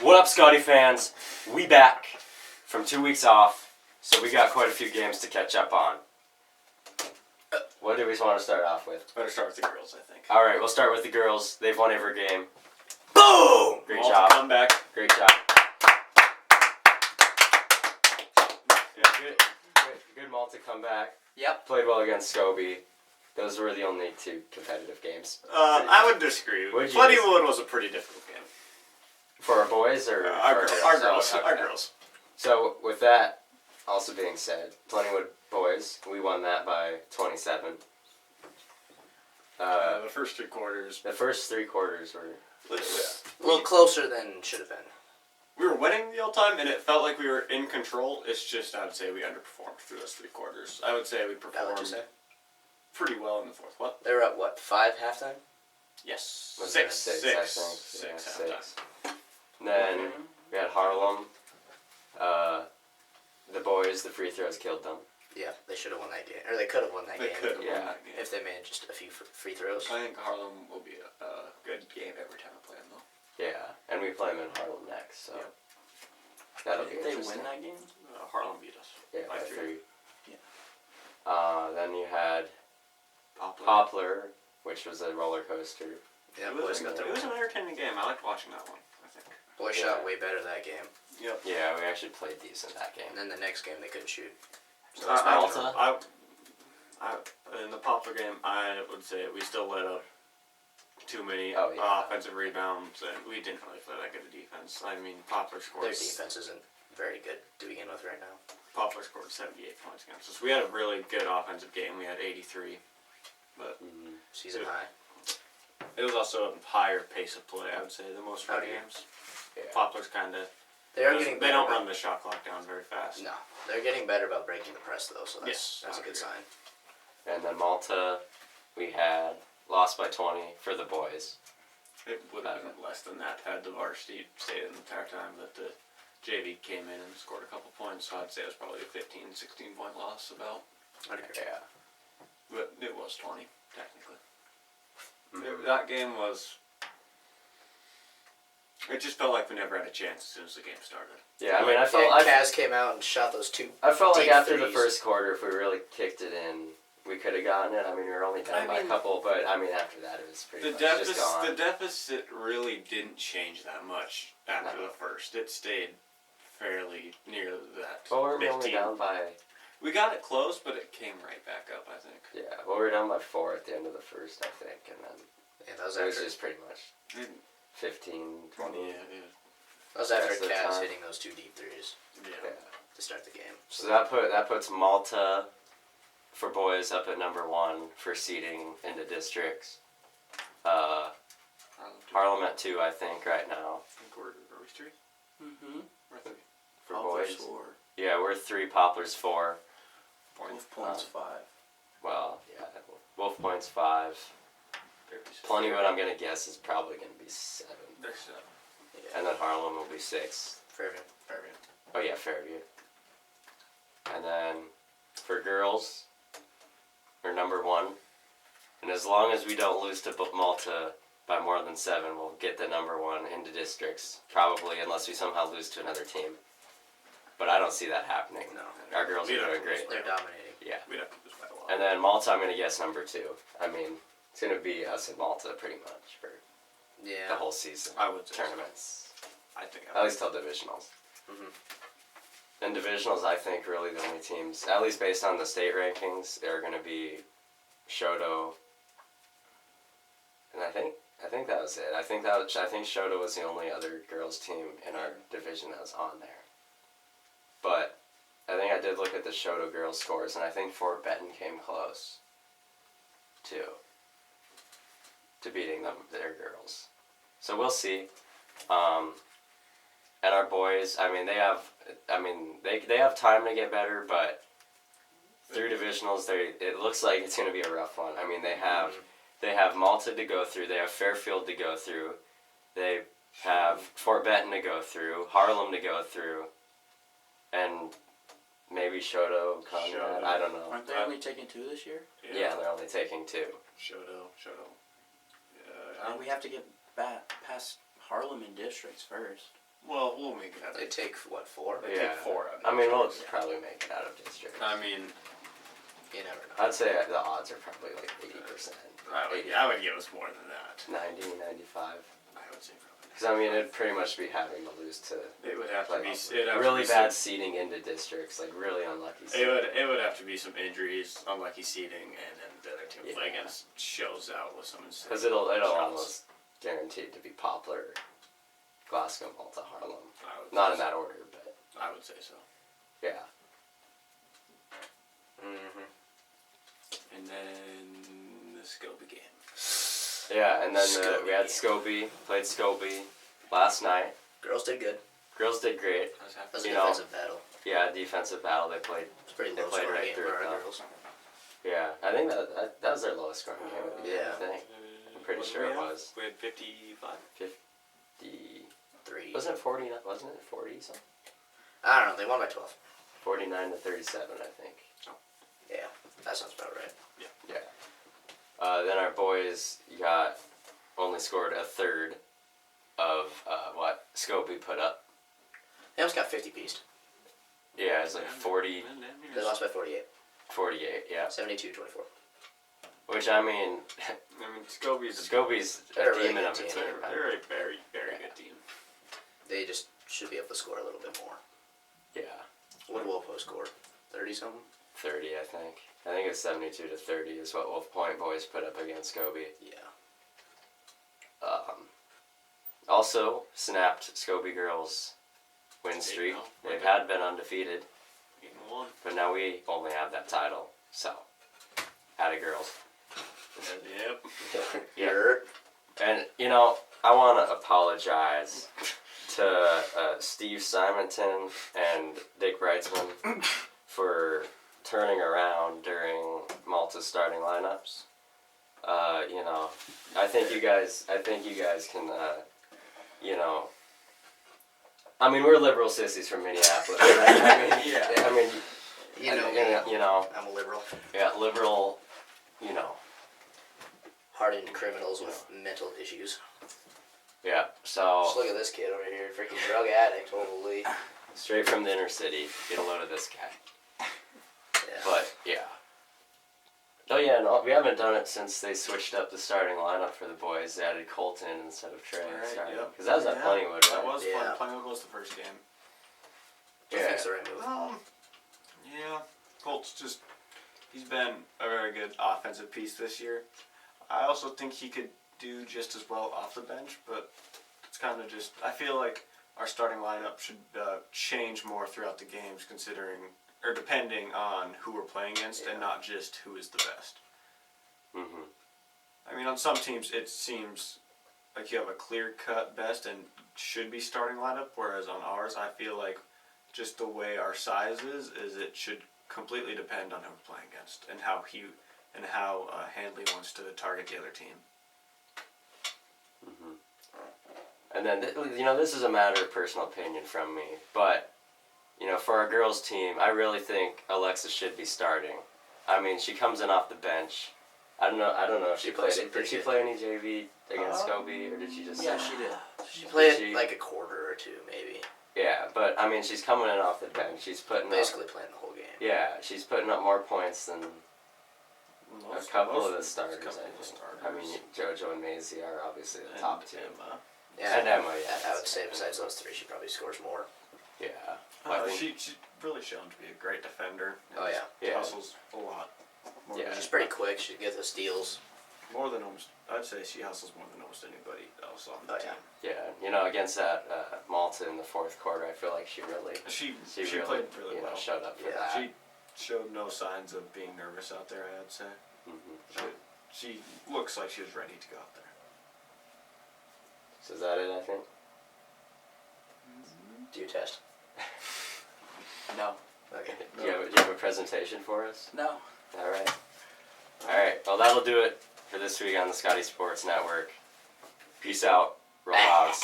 What up, Scottie fans? We back from 2 weeks off, so we got quite a few games to catch up on. What do we want to start off with? Better start with the girls, I think. All right, we'll start with the girls. They've won every game. Boom! Great job. Comeback. Great job. Yeah, good Malta comeback. Yep. Played well against Scobie. Those were the only two competitive games. I would disagree. Plentywood was a pretty difficult game. For our boys or our for girls? Okay. Our girls. So with that also being said, Plentywood boys, we won that by 27. The first 3 quarters. The first 3 quarters were A little closer than should have been. We were winning the whole time, and it felt like we were in control. It's just, I would say, we underperformed through those 3 quarters. I would say we performed pretty well in the fourth. What? They were at, 5 halftime? Yes. Was 6. it 6. I think. 6 Yeah, halftime. 6. And then we had Harlem. The boys, the free throws killed them. Yeah, they should have won that game. Or they could have won that They game. could have won that game. If they made just a few free throws. I think Harlem will be a good game every time I play them, though. Yeah, and we play them in Harlem next, so Yep. that'll be Did they interesting. win that game? Harlem beat us. Yeah, by by 3. Yeah. Then you had Poplar. Poplar, which was a roller coaster. Yeah, It boys got their was win. an entertaining game. I liked watching that one, I think. Boys shot way better that game. Yep. Yeah, we actually played decent that game. And then the next game they couldn't shoot. So I, Malta? in the Poplar game, I would say we still let up too many yeah. offensive rebounds, and we didn't really play that good a defense. I mean, Poplar scored. their defense isn't very good to begin with right now. Poplar scored 78 points against us. We had a really good offensive game. We had 83, but Season high. it was also a higher pace of play. I would say than most of our yeah. games. Yeah. Poplar's kind of. They are getting better. They don't run the shot clock down very fast. No, they're getting better about breaking the press though. So Yes, that's a I good agree. sign. And then Malta, we had lost by 20 for the boys. It would have been less than that had the varsity stayed the entire time that the JV came in and scored a couple points. So I'd say it was probably a 15, 16 point loss about. Yeah. But it was 20, technically. Mhm. That game was. It just felt like we never had a chance as soon as the game started. Yeah, I mean, I felt Kaz came out and shot those 2. like deep after the threes. first quarter, if we really kicked it in, we could have gotten it. I mean, we were only down by a couple, but I mean, after that, it was pretty much just gone. The deficit really didn't change that much after the first. It stayed fairly near that. Well, we were 15. only down by... We got it close, but it came right back up, I think. Yeah, well, we were down by 4 at the end of the first, I think, and then Yeah, that was it was after. just pretty much 15, 20. Yeah. That was after rest of the Kaz time. hitting those 2 deep threes Yeah. to start the game. So that puts Malta for boys up at number 1 for seeding into districts. Harlem at 2, I think, right now I think are we 3? Mm-hmm. We're 3. for boys. 4. Yeah, we're 3, Poplars 4. Wolf points 5. Well, yeah, Wolf Point's 5. Plentywood, I'm gonna guess, is probably gonna be 7, There's 7. and then Harlem will be 6. Fairview. Oh yeah, Fairview. And then for girls, we're number 1. And as long as we don't lose to Malta by more than 7, we'll get the number 1 into districts. Probably, unless we somehow lose to another team. But I don't see that happening. No. Our girls are doing great. They're dominating. Yeah. We'd have to lose by a lot. And then Malta, I'm gonna guess number 2. I mean, it's gonna be us and Malta pretty much for the Yeah. whole season. I would say so. Tournaments. I think At least till divisionals. Mhm. And divisionals, I think, really the only teams, at least based on the state rankings, they're going to be Shoto. And I think that was it. I think Shoto was the only other girls team in our division that was on there. But I think I did look at the Shoto girls scores, and I think Fort Benton came close to beating their girls. So we'll see. And our boys, I mean, they have time to get better, but through divisionals, it looks like it's going to be a rough one. I mean, they have Malta to go through, they have Fairfield to go through, they have Fort Benton to go through, Harlem to go through, and maybe Shoto, Conrad, I don't know. Aren't they only taking 2 this year? Yeah, they're only taking 2. Shoto. We have to get past Harlem in districts first. Well, we'll make it out They of take, what, 4? They Yeah. take 4 out of I mean, we'll districts. probably make it out of district. I mean, You never know. I'd say the odds are probably like 80%. I would give us more than that. 90, 95. I would say probably. Because, I mean, it'd pretty much be having to lose to It would have to like, be it'd have really to be bad some- seeding into districts, like really unlucky It seeding. would have to be some injuries, unlucky seeding, and then the other team Yeah. against shows out with some insane Because it'll shots. almost guaranteed to be Poplar, Glasgow, Malta, Harlem. I would Not say in that order, but so. I would say so. yeah. And then the Scobie game. Yeah, and then we had Scobie. played Scobie last night. Girls did good. Girls did great. How's That that? was a You know- defensive battle. Yeah, defensive battle they played. It's a pretty They low played scoring right game through for it, our though. girls. Yeah, I think that was their lowest scoring game of the year, Yeah. I think. I'm pretty What did sure we it have? was. We had 55. 50. 3. Wasn't it 40? Wasn't it 40 something? I don't know. They won by 12. 49 to 37, I think. Yeah, that sounds about right. Yeah. Then our boys only scored a third of what Scobie put up. They almost got 50 pieced. Yeah, it's like 40, They lost by 48. 48, yeah. 72-24. Which, I mean, I mean, Scobie's Scobie's They're a a really demon good of a team. team. they're a very, very good team. They just should be able to score a little bit more. Yeah, What did Wolf score? 30 something? 30, I think. I think it's 72 to 30 is what Wolf Point boys put up against Scobie. Yeah. Also, snapped Scobie girls' win streak. 8-0. They've had been undefeated, 8-1. but now we only have that title. So, atta girls. Yep. Yeah. You're And, you know, I want to apologize to Steve Simonton and Dick Reitzman for turning around during Malta's starting lineups. You know, I think you guys can, you know, I mean, we're liberal sissies from Minneapolis, right? I mean, You know me. you know, I'm a liberal. yeah, liberal, you know, Hardened criminals with mental issues. yeah, so. Just look at this kid over here. Freaking drug addict. Holy. Straight from the inner city, get a load of this guy. Yeah. But yeah. Oh yeah, no, we haven't done it since they switched up the starting lineup for the boys. They added Colton instead of Trey. Alright, yep. Because that was at Yeah, Plentywood, That right? was Yeah. fun. Plentywood was the first game. I think it's the right move. Yeah. Colt's just, he's been a very good offensive piece this year. I also think he could do just as well off the bench, but it's kind of just, I feel like our starting lineup should change more throughout the games considering, or depending on who we're playing against and not just who is the best. Mm-hmm. I mean, on some teams it seems like you have a clear-cut best and should be starting lineup, whereas on ours I feel like just the way our size is it should completely depend on who we're playing against and how Handley wants to target the other team. And then, you know, this is a matter of personal opinion from me, but, you know, for our girls' team, I really think Alexa should be starting. I mean, she comes in off the bench. I don't know if she played some it. Did pretty she good. play any JV against Scobie, or did she just? Yeah, she did. She played She- like a quarter or two, maybe. Yeah, but I mean, she's coming in off the bench. She's putting Basically playing the whole game. up. Yeah, she's putting up more points than a couple of the starters. couple I of the think. starters. I mean, JoJo and Maisie are obviously the And top two. Emma. Yeah. And Emma, yeah. I would say besides those three, she probably scores more. Yeah. I think, She's really shown to be a great defender. and Oh, yeah. Yeah. Hustles a lot. More Yeah. than- She's pretty quick. She gets the steals. More than almost, I'd say she hustles more than almost anybody else on the Oh, team. yeah. yeah, you know, against that Malta in the fourth quarter, I feel like she really She really, played really you know, well. showed up for Yeah. that. She showed no signs of being nervous out there, I'd say. Mm-hmm. She looks like she was ready to go out there. So is that it, I think? Do you test? No. Okay. Do you have a presentation for us? No. All right. All right. Well, that'll do it for this week on the Scottie Sports Network. Peace out. Roll Hogs.